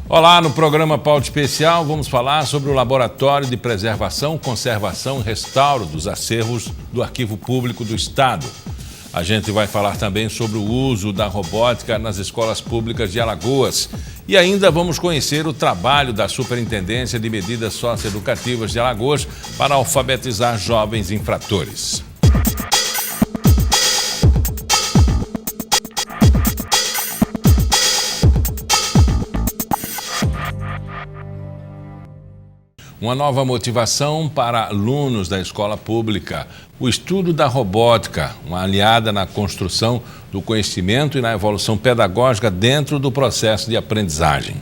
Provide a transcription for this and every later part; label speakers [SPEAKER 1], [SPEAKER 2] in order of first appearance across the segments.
[SPEAKER 1] Olá, no programa Pauta Especial vamos falar sobre o Laboratório de Preservação, Conservação e Restauro dos Acervos do Arquivo Público do Estado. A gente vai falar também sobre o uso da robótica nas escolas públicas de Alagoas. E ainda vamos conhecer o trabalho da Superintendência de Medidas Socioeducativas de Alagoas para alfabetizar jovens infratores. Uma nova motivação para alunos da escola pública. O estudo da robótica, uma aliada na construção do conhecimento e na evolução pedagógica dentro do processo de aprendizagem.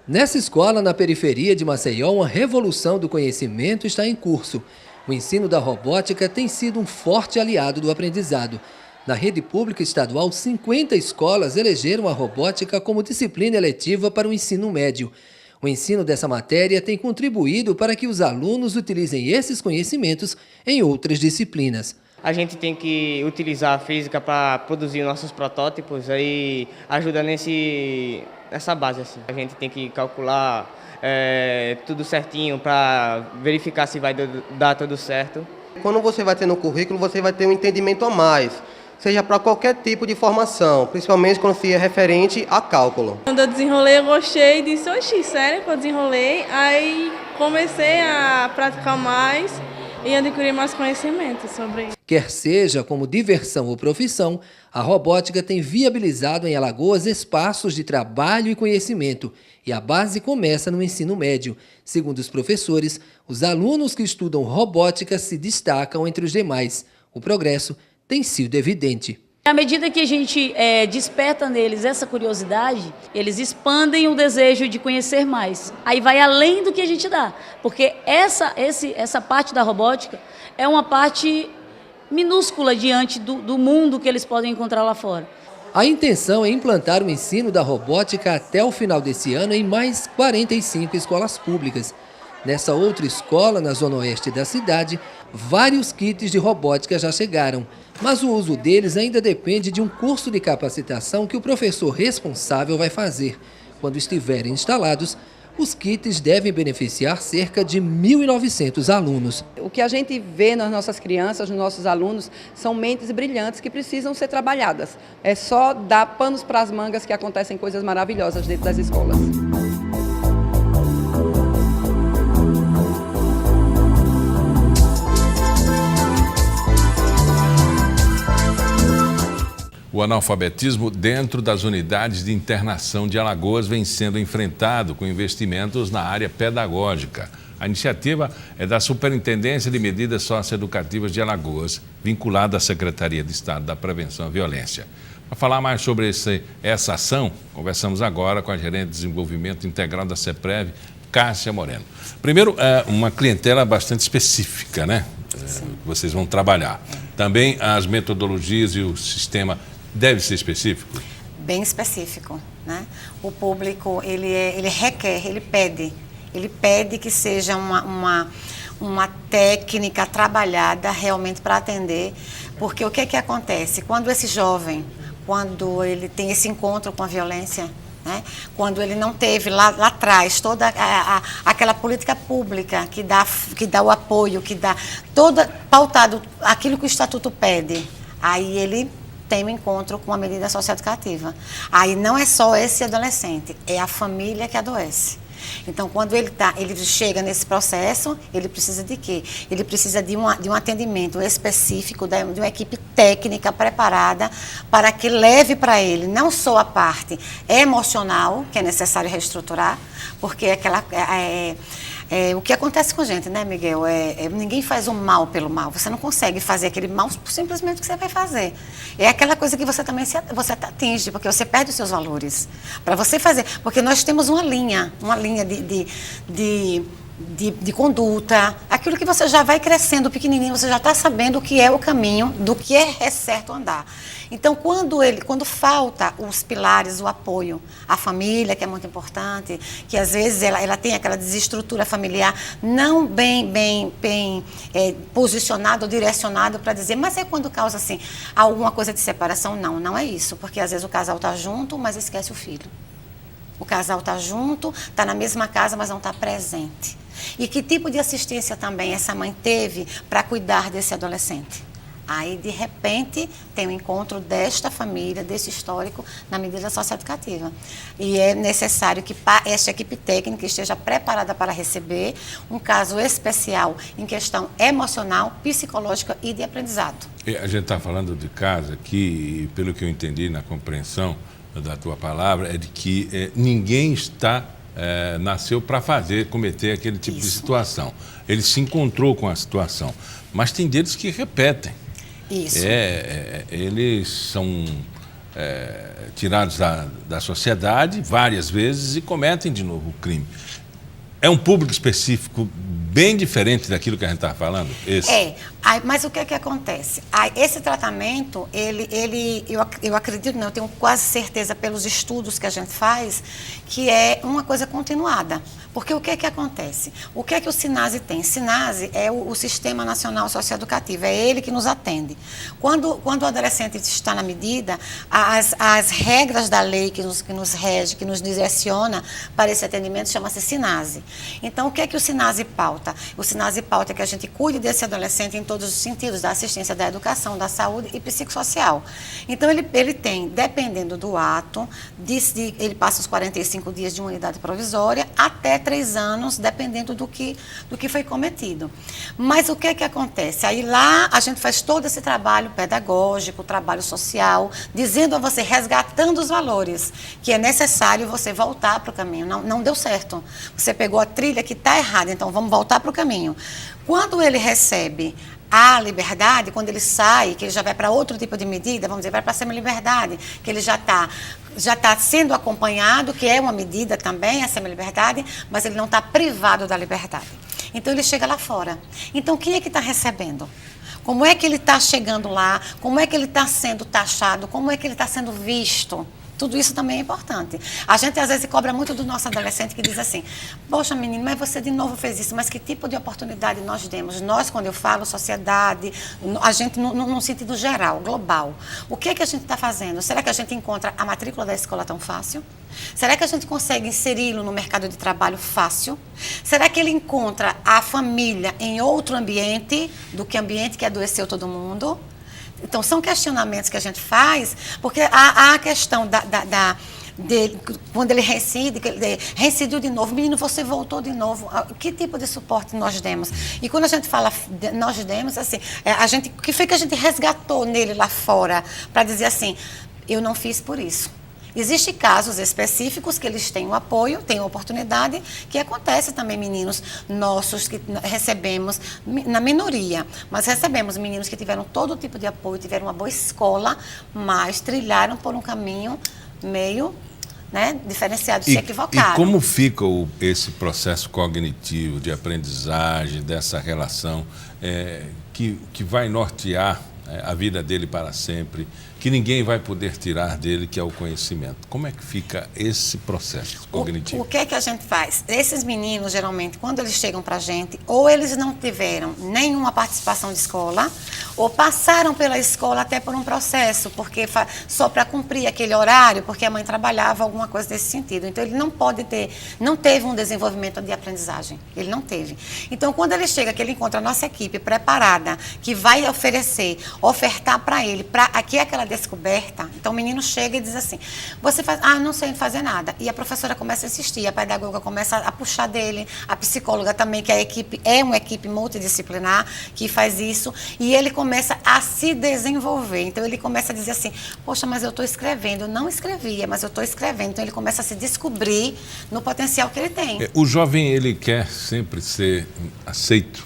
[SPEAKER 2] Nessa escola, na periferia de Maceió, uma revolução do conhecimento está em curso. O ensino da robótica tem sido um forte aliado do aprendizado. Na rede pública estadual, 50 escolas elegeram a robótica como disciplina eletiva para o ensino médio. O ensino dessa matéria tem contribuído para que os alunos utilizem esses conhecimentos em outras disciplinas.
[SPEAKER 3] A gente tem que utilizar a física para produzir nossos protótipos, aí ajuda nessa base. Assim. A gente tem que calcular tudo certinho para verificar se vai dar tudo certo.
[SPEAKER 4] Quando você vai ter no currículo, você vai ter um entendimento a mais, seja para qualquer tipo de formação, principalmente quando se é referente a cálculo.
[SPEAKER 5] Quando eu desenrolei, eu gostei e disse, oxi, sério que eu desenrolei? Aí comecei a praticar mais e adquirir mais conhecimento sobre isso.
[SPEAKER 2] Quer seja como diversão ou profissão, a robótica tem viabilizado em Alagoas espaços de trabalho e conhecimento. E a base começa no ensino médio. Segundo os professores, os alunos que estudam robótica se destacam entre os demais. O progresso tem sido evidente.
[SPEAKER 6] À medida que a gente desperta neles essa curiosidade, eles expandem o desejo de conhecer mais. Aí vai além do que a gente dá, porque essa parte da robótica é uma parte minúscula diante do mundo que eles podem encontrar lá fora.
[SPEAKER 2] A intenção é implantar o ensino da robótica até o final desse ano em mais 45 escolas públicas. Nessa outra escola, na zona oeste da cidade, vários kits de robótica já chegaram, mas o uso deles ainda depende de um curso de capacitação que o professor responsável vai fazer. Quando estiverem instalados, os kits devem beneficiar cerca de 1.900 alunos.
[SPEAKER 7] O que a gente vê nas nossas crianças, nos nossos alunos, são mentes brilhantes que precisam ser trabalhadas. É só dar panos para as mangas que acontecem coisas maravilhosas dentro das escolas.
[SPEAKER 1] O analfabetismo dentro das unidades de internação de Alagoas vem sendo enfrentado com investimentos na área pedagógica. A iniciativa é da Superintendência de Medidas Socioeducativas de Alagoas, vinculada à Secretaria de Estado da Prevenção à Violência. Para falar mais sobre essa ação, conversamos agora com a gerente de Desenvolvimento Integral da CEPREV, Cássia Moreno. Primeiro, uma clientela bastante específica, né? Vocês vão trabalhar. Também as metodologias e o sistema deve ser específico?
[SPEAKER 8] Bem específico, né? O público, ele requer, ele pede que seja uma técnica trabalhada realmente para atender, porque o que acontece? Quando esse jovem, quando ele tem esse encontro com a violência, né? Quando ele não teve lá atrás toda aquela política pública que dá o apoio, que dá toda pautado aquilo que o Estatuto pede, aí ele tem um encontro com a medida socioeducativa. Aí não é só esse adolescente, é a família que adoece. Então, quando ele chega nesse processo, ele precisa de quê? Ele precisa de um atendimento específico, de uma equipe técnica preparada para que leve para ele não só a parte emocional, que é necessário reestruturar, porque o que acontece com a gente, né, Miguel? Ninguém faz o mal pelo mal. Você não consegue fazer aquele mal simplesmente que você vai fazer. É aquela coisa que você também você atinge, porque você perde os seus valores. Para você fazer, porque nós temos uma linha de conduta, aquilo que você já vai crescendo pequenininho, você já está sabendo o que é o caminho, do que é certo andar. Então, quando falta os pilares, o apoio, a família, que é muito importante, que às vezes ela tem aquela desestrutura familiar não bem posicionada ou direcionada para dizer, mas é quando causa assim, alguma coisa de separação? Não é isso, porque às vezes o casal está junto, mas esquece o filho. O casal está junto, está na mesma casa, mas não está presente. E que tipo de assistência também essa mãe teve para cuidar desse adolescente? Aí, de repente, tem o encontro desta família, desse histórico, na medida socioeducativa. E é necessário que esta equipe técnica esteja preparada para receber um caso especial em questão emocional, psicológica e de aprendizado.
[SPEAKER 1] A gente está falando de casa aqui, e pelo que eu entendi na compreensão da tua palavra, é de que ninguém nasceu para cometer aquele tipo de situação. Ele se encontrou com a situação. Mas tem deles que repetem.
[SPEAKER 8] Isso.
[SPEAKER 1] Eles são tirados da sociedade várias vezes e cometem de novo o crime. É um público específico bem diferente daquilo que a gente está falando?
[SPEAKER 8] Mas o que é que acontece? Esse tratamento, eu acredito, não, eu tenho quase certeza pelos estudos que a gente faz, que é uma coisa continuada. Porque o que é que acontece? O que é que o SINASE tem? SINASE é o Sistema Nacional Socioeducativo, é ele que nos atende. Quando o adolescente está na medida, as regras da lei que nos rege, que nos direciona para esse atendimento, chama-se SINASE. Então, o que é que o SINASE pauta? O SINASE pauta que a gente cuide desse adolescente em todos os sentidos, da assistência, da educação, da saúde e psicossocial. Então, ele tem, dependendo do ato, ele passa os 45 dias de uma unidade provisória até 3 anos, dependendo do que foi cometido. Mas o que é que acontece? Aí lá a gente faz todo esse trabalho pedagógico, trabalho social, dizendo a você, resgatando os valores, que é necessário você voltar para o caminho. Não deu certo. Você pegou a trilha que está errada, então vamos voltar para o caminho. Quando ele recebe a liberdade, quando ele sai, que ele já vai para outro tipo de medida, vamos dizer, vai para a semi-liberdade, que ele já está sendo acompanhado, que é uma medida também, a semi-liberdade, mas ele não está privado da liberdade. Então, ele chega lá fora. Então, quem é que está recebendo? Como é que ele está chegando lá? Como é que ele está sendo taxado? Como é que ele está sendo visto? Tudo isso também é importante. A gente, às vezes, cobra muito do nosso adolescente que diz assim, poxa, menino, mas você de novo fez isso, mas que tipo de oportunidade nós demos? Nós, quando eu falo sociedade, a gente, num sentido geral, global, o que é que a gente está fazendo? Será que a gente encontra a matrícula da escola tão fácil? Será que a gente consegue inseri-lo no mercado de trabalho fácil? Será que ele encontra a família em outro ambiente do que ambiente que adoeceu todo mundo? Então, são questionamentos que a gente faz, porque há a questão quando ele reincidiu de novo, menino, você voltou de novo, que tipo de suporte nós demos? E quando a gente fala, nós demos, assim, o que foi que a gente resgatou nele lá fora, para dizer assim, eu não fiz por isso. Existem casos específicos que eles têm o apoio, têm a oportunidade, que acontece também meninos nossos que recebemos, na minoria, mas recebemos meninos que tiveram todo tipo de apoio, tiveram uma boa escola, mas trilharam por um caminho meio diferenciado, se equivocaram.
[SPEAKER 1] E como fica esse processo cognitivo de aprendizagem, dessa relação que vai nortear a vida dele para sempre, que ninguém vai poder tirar dele, que é o conhecimento? Como é que fica esse processo cognitivo?
[SPEAKER 8] O que é que a gente faz? Esses meninos, geralmente, quando eles chegam para a gente, ou eles não tiveram nenhuma participação de escola, ou passaram pela escola até por um processo, porque só para cumprir aquele horário, porque a mãe trabalhava, alguma coisa desse sentido. Então, ele não teve um desenvolvimento de aprendizagem. Ele não teve. Então, quando ele chega, que ele encontra a nossa equipe preparada, que vai ofertar para ele, aqui é aquela descoberta. Então, o menino chega e diz assim, você faz, não sei fazer nada. E a professora começa a insistir, a pedagoga começa a puxar dele, a psicóloga também, que a equipe é uma equipe multidisciplinar que faz isso, e ele começa a se desenvolver. Então, ele começa a dizer assim, poxa, mas eu estou escrevendo. Eu não escrevia, mas eu estou escrevendo. Então, ele começa a se descobrir no potencial que ele tem.
[SPEAKER 1] O jovem, ele quer sempre ser aceito,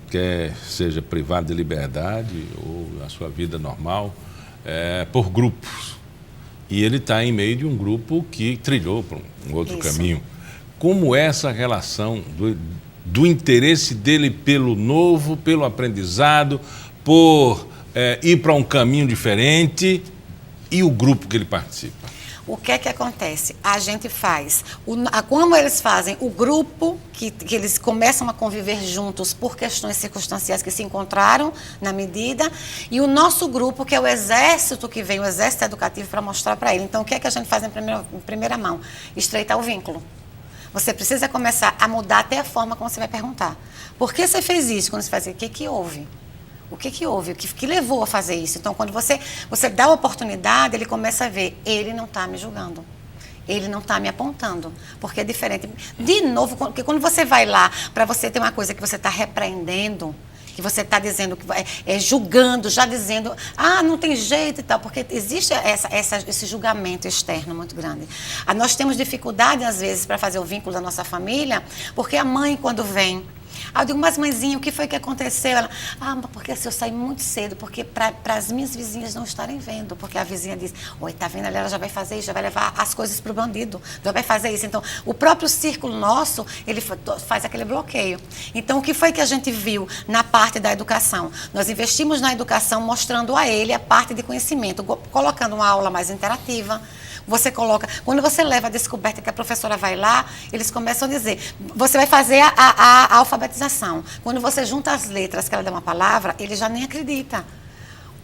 [SPEAKER 1] quer seja privado de liberdade ou a sua vida normal, por grupos. E ele está em meio de um grupo que trilhou para um outro caminho. Como é essa relação do interesse dele pelo novo, pelo aprendizado, por ir para um caminho diferente e o grupo que ele participa?
[SPEAKER 8] O que é que acontece? A gente faz, como eles fazem, o grupo, que eles começam a conviver juntos por questões circunstanciais que se encontraram na medida, e o nosso grupo, que é o exército que vem, o exército educativo, para mostrar para ele. Então, o que é que a gente faz em primeira mão? Estreitar o vínculo. Você precisa começar a mudar até a forma como você vai perguntar. Por que você fez isso? Quando você faz, o que houve? O que houve? O que levou a fazer isso? Então, quando você dá a oportunidade, ele começa a ver, ele não está me julgando. Ele não está me apontando, porque é diferente. De novo, porque quando você vai lá, para você ter uma coisa que você está repreendendo, que você está dizendo, julgando, já dizendo, não tem jeito e tal, porque existe esse julgamento externo muito grande. Nós temos dificuldade, às vezes, para fazer o vínculo da nossa família, porque a mãe, quando vem, eu digo, mas mãezinha, o que foi que aconteceu? Ela, porque assim, eu saí muito cedo, porque para as minhas vizinhas não estarem vendo, porque a vizinha diz, oi, tá vendo ali, ela já vai fazer isso, já vai levar as coisas para o bandido, já vai fazer isso. Então, o próprio círculo nosso, ele faz aquele bloqueio. Então, o que foi que a gente viu na parte da educação? Nós investimos na educação mostrando a ele a parte de conhecimento, colocando uma aula mais interativa. Você coloca, quando você leva a descoberta que a professora vai lá, eles começam a dizer, você vai fazer a alfabetização. Quando você junta as letras que ela dá uma palavra, ele já nem acredita.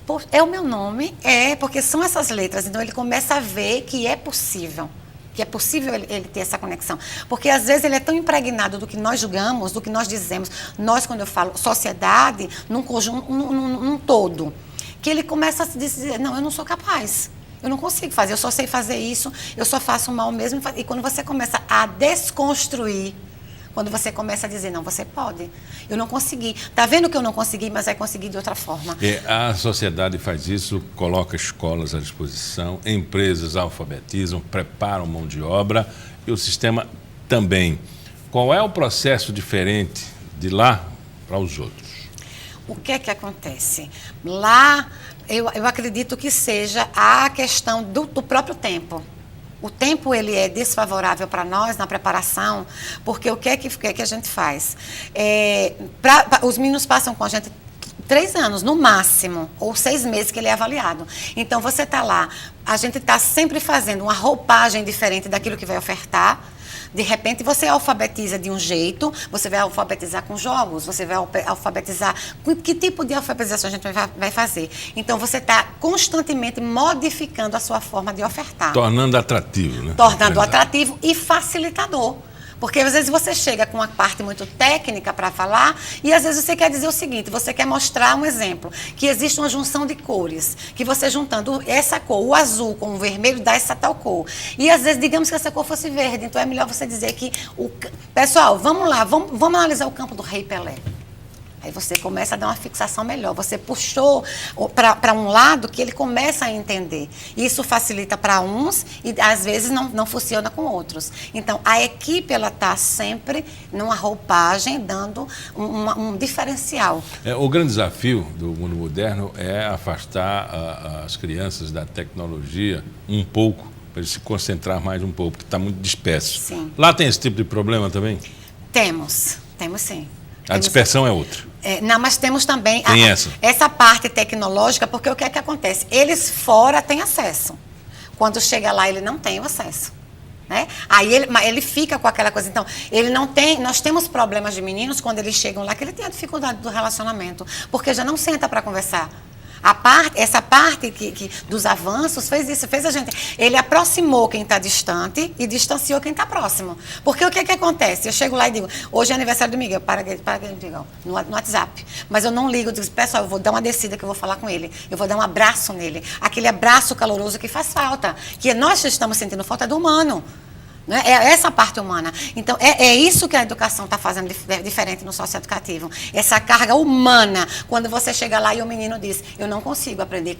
[SPEAKER 8] Pô, é o meu nome? Porque são essas letras. Então, ele começa a ver que é possível. Que é possível ele ter essa conexão. Porque, às vezes, ele é tão impregnado do que nós julgamos, do que nós dizemos. Nós, quando eu falo sociedade, num conjunto, num todo, que ele começa a dizer, não, eu não sou capaz. Eu não consigo fazer, eu só sei fazer isso, eu só faço mal mesmo. E quando você começa a desconstruir, quando você começa a dizer, não, você pode, eu não consegui. Está vendo que eu não consegui, mas vai conseguir de outra forma.
[SPEAKER 1] A sociedade faz isso, coloca escolas à disposição, empresas alfabetizam, preparam mão de obra e o sistema também. Qual é o processo diferente de lá para os outros?
[SPEAKER 8] O que é que acontece? Lá, eu acredito que seja a questão do próprio tempo. O tempo, ele é desfavorável para nós na preparação, porque o que é que a gente faz? Os meninos passam com a gente 3 anos, no máximo, ou 6 meses que ele é avaliado. Então, você está lá, a gente está sempre fazendo uma roupagem diferente daquilo que vai ofertar. De repente, você alfabetiza de um jeito, você vai alfabetizar com jogos, você vai alfabetizar... Que tipo de alfabetização a gente vai fazer? Então, você está constantemente modificando a sua forma de ofertar.
[SPEAKER 1] Tornando atrativo, né?
[SPEAKER 8] Tornando atrativo e facilitador. Porque, às vezes, você chega com uma parte muito técnica para falar e, às vezes, você quer dizer o seguinte, você quer mostrar um exemplo, que existe uma junção de cores, que você juntando essa cor, o azul com o vermelho, dá essa tal cor. E, às vezes, digamos que essa cor fosse verde, então é melhor você dizer que... Pessoal, vamos lá, vamos analisar o campo do Rei Pelé. Aí você começa a dar uma fixação melhor. Você puxou para um lado que ele começa a entender. Isso facilita para uns e, às vezes, não funciona com outros. Então, a equipe está sempre numa roupagem, dando um diferencial.
[SPEAKER 1] O grande desafio do mundo moderno é afastar as crianças da tecnologia um pouco, para eles se concentrar mais um pouco, porque está muito disperso.
[SPEAKER 8] Sim.
[SPEAKER 1] Lá tem esse tipo de problema também?
[SPEAKER 8] Temos sim.
[SPEAKER 1] A dispersão é outra.
[SPEAKER 8] Não, mas temos também
[SPEAKER 1] essa
[SPEAKER 8] parte tecnológica, porque o que é que acontece? Eles fora têm acesso. Quando chega lá, ele não tem o acesso. Né? Aí ele fica com aquela coisa. Então, ele não tem. Nós temos problemas de meninos quando eles chegam lá, que ele tem a dificuldade do relacionamento, porque já não senta para conversar. Essa parte dos avanços fez a gente... Ele aproximou quem está distante e distanciou quem está próximo. Porque o que é que acontece? Eu chego lá e digo, hoje é aniversário do Miguel, Miguel, no WhatsApp. Mas eu não ligo, eu digo, pessoal, eu vou dar uma descida que eu vou falar com ele. Eu vou dar um abraço nele. Aquele abraço caloroso que faz falta. Que nós estamos sentindo falta do humano. Né? É essa parte humana. Então, é isso que a educação está fazendo diferente no socioeducativo. Essa carga humana. Quando você chega lá e o menino diz, eu não consigo aprender.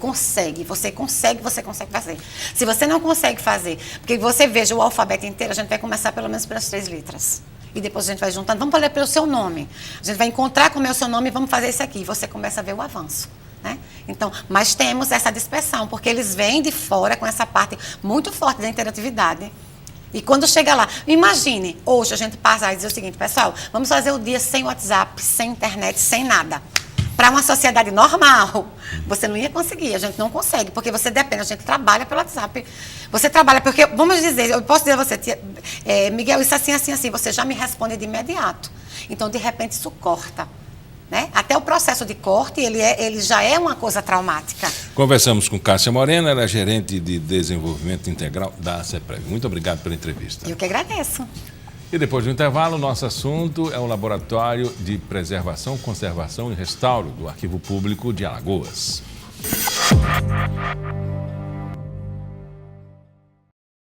[SPEAKER 8] Você consegue fazer. Se você não consegue fazer, porque você veja o alfabeto inteiro, a gente vai começar pelo menos pelas 3 letras. E depois a gente vai juntando, vamos ler pelo seu nome. A gente vai encontrar como é o seu nome e vamos fazer isso aqui. E você começa a ver o avanço. Né? Então, mas temos essa dispersão, porque eles vêm de fora com essa parte muito forte da interatividade. E quando chega lá, imagine, hoje a gente passa e diz o seguinte, pessoal, vamos fazer o dia sem WhatsApp, sem internet, sem nada. Para uma sociedade normal, você não ia conseguir, a gente não consegue, porque você depende, a gente trabalha pelo WhatsApp. Você trabalha, porque, vamos dizer, eu posso dizer a você, Miguel, isso assim, assim, assim, você já me responde de imediato. Então, de repente, isso corta. Né? Até o processo de corte, ele já é uma coisa traumática.
[SPEAKER 1] Conversamos com Cássia Moreno, ela é gerente de desenvolvimento integral da CEPREV. Muito obrigado pela entrevista.
[SPEAKER 8] Eu que agradeço.
[SPEAKER 1] E depois do intervalo, nosso assunto é o Laboratório de Preservação, Conservação e Restauro do Arquivo Público de Alagoas.